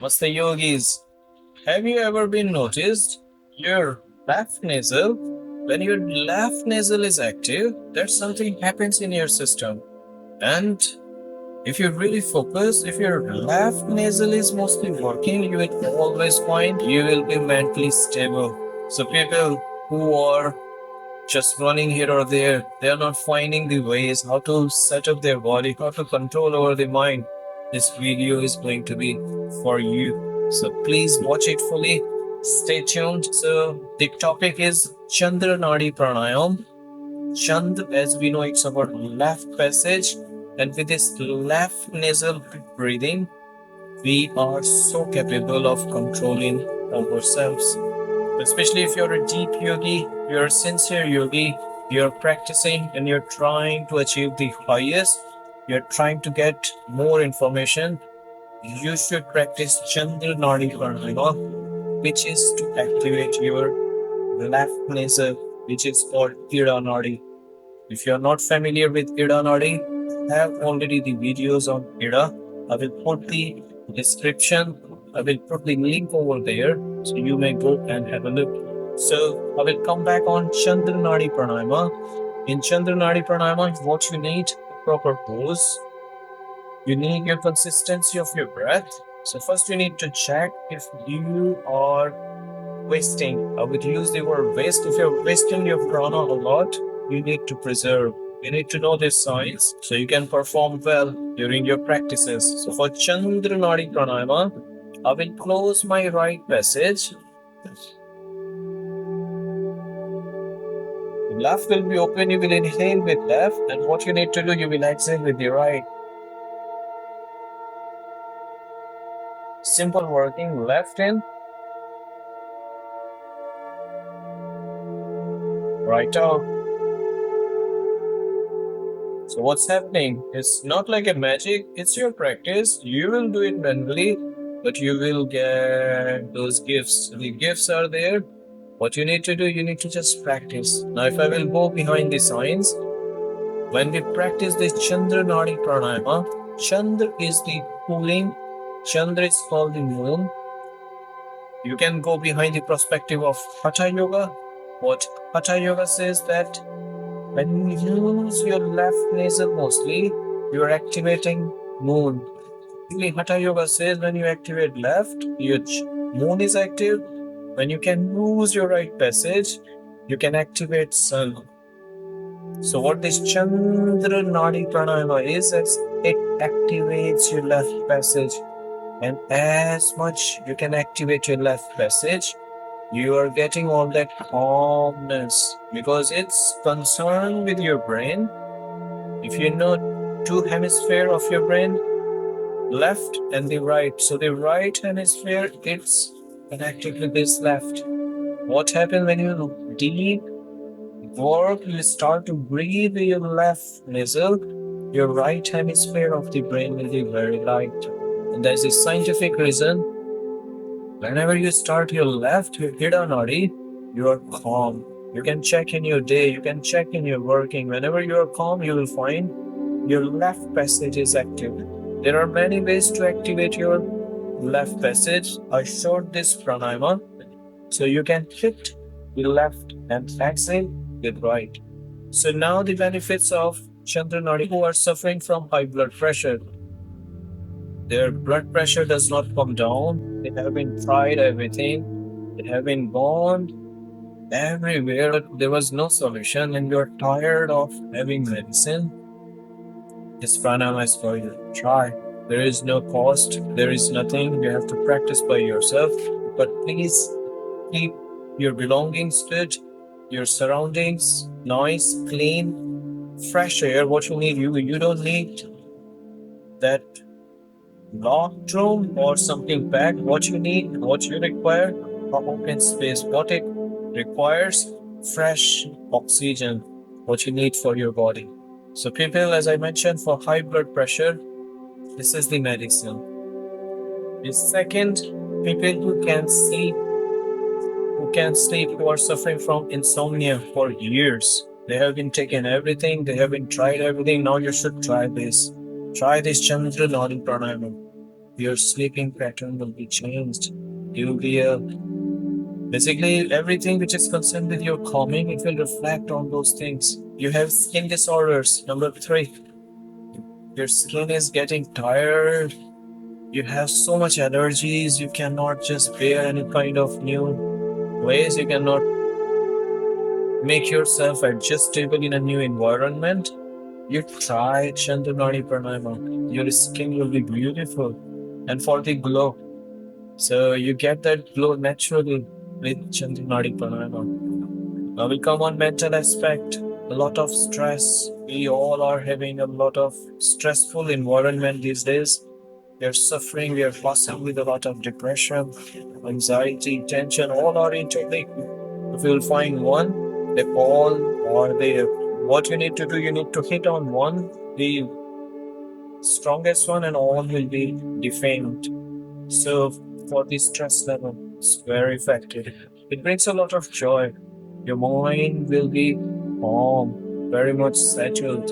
Namaste yogis. Have you ever been noticed your left nasal? When your left nasal is active, that something happens in your system. And if you really focus, if your left nasal is mostly working, you will always find you will be mentally stable. So people who are just running here or there, they are not finding the ways how to set up their body, how to control over the mind. This video is going to be for you. So please watch it fully. Stay tuned. So the topic is Chandra Nadi Pranayam. Chand, as we know, it's about left passage, and with this left nasal breathing, we are so capable of controlling ourselves. Especially if you're a deep yogi, you're a sincere yogi, you're practicing and you're trying to achieve the highest, you're trying to get more information, you should practice Chandra Nadi Pranayama, which is to activate your left nasal, which is called Ida Nadi. If you're not familiar with Ida Nadi, I have already the videos on Ida. I will put the description, I will put the link over there so you may go and have a look. So I will come back on Chandra Nadi Pranayama. In Chandra Nadi Pranayama, what you need, proper pose. You need your consistency of your breath. So first you need to check if you are wasting. I would use the word waste. If you're wasting your prana a lot, you need to preserve. You need to know these signs so you can perform well during your practices. So for Chandra Nadi Pranayama, I will close my right passage. Left will be open, you will inhale with left, and what you need to do, you will exhale with the right. Simple working, left in, right out. So what's happening? It's not like a magic, it's your practice. You will do it manually, but you will get those gifts. The gifts are there. What you need to do, you need to just practice. Now if I will go behind the signs, when we practice this Chandra Nadi Pranayama, Chandra is the cooling, Chandra is called the moon. You can go behind the perspective of Hatha Yoga. What Hatha Yoga says that when you use your left nasal mostly, you are activating moon. Hatha Yoga says when you activate left, your moon is active. When you can use your right passage, you can activate sun. So what this Chandra Nadi Pranayama is, it activates your left passage. And as much you can activate your left passage, you are getting all that calmness because it's concerned with your brain. If you know two hemisphere of your brain, left and the right. So the right hemisphere, it's connected with this left. What happens when you deep work, you start to breathe with your left nasal, your right hemisphere of the brain will be very light. And there's a scientific reason. Whenever you start your left, your Ida Nadi, you are calm. You can check in your day, you can check in your working. Whenever you are calm, you will find your left passage is active. There are many ways to activate your left passage. I showed this pranayama, so you can hit the left and exhale with right. So now the benefits of Chandra Nadi who are suffering from high blood pressure. Their blood pressure does not come down. They have been tried everything. They have been gone everywhere, but there was no solution, and you're tired of having medicine. This pranayama is for you to try. There is no cost. There is nothing. You have to practice by yourself. But please keep your belongings good, your surroundings nice, clean, fresh air. What you need, you don't need that locked room or something packed. What you need, what you require, a open space. What it requires, fresh oxygen. What you need for your body. So people, as I mentioned, for high blood pressure, this is the medicine. The second, people who can sleep, who are suffering from insomnia for years. They have been taking everything, they have been tried everything. Now you should try this. Try this Chandra Nadi Pranayama. Your sleeping pattern will be changed. You'll be basically everything which is concerned with your calming, it will reflect on those things. You have skin disorders. Number three, your skin is getting tired. You have so much allergies. You cannot just bear any kind of new ways. You cannot make yourself adjustable in a new environment. You try Chandra Bhedi Pranayama. Your skin will be beautiful. And for the glow, so you get that glow naturally with Chandra Bhedi Pranayama. Now we come on mental aspect. A lot of stress. We all are having a lot of stressful environment these days. We are suffering. We are passing with a lot of depression, anxiety, tension. All are interlinked. If you will find one, they all are there. What you need to do, you need to hit on one, the strongest one, and all will be defamed. So for the stress level, it's very effective. It brings a lot of joy. Your mind will be calm, very much settled.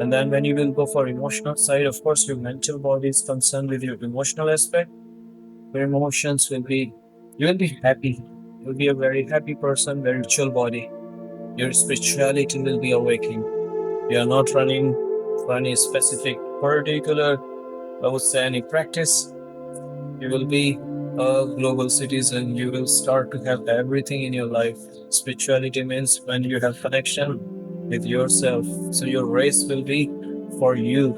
And then when you will go for emotional side, of course, your mental body is concerned with your emotional aspect. Your emotions will be, you will be happy. You'll be a very happy person, very chill body. Your spirituality will be awakening. You are not running for any specific particular, I would say, any practice. You will be a global citizen. You will start to have everything in your life. Spirituality means when you have connection with yourself. So your race will be for you.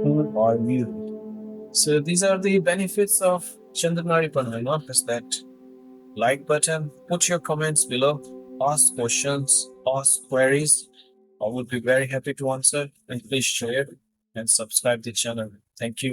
Who are you? So these are the benefits of Chandranari Pranayama. Press that like button. Put your comments below. Ask questions. Ask queries. I would be very happy to answer. And please share and subscribe the channel. Thank you.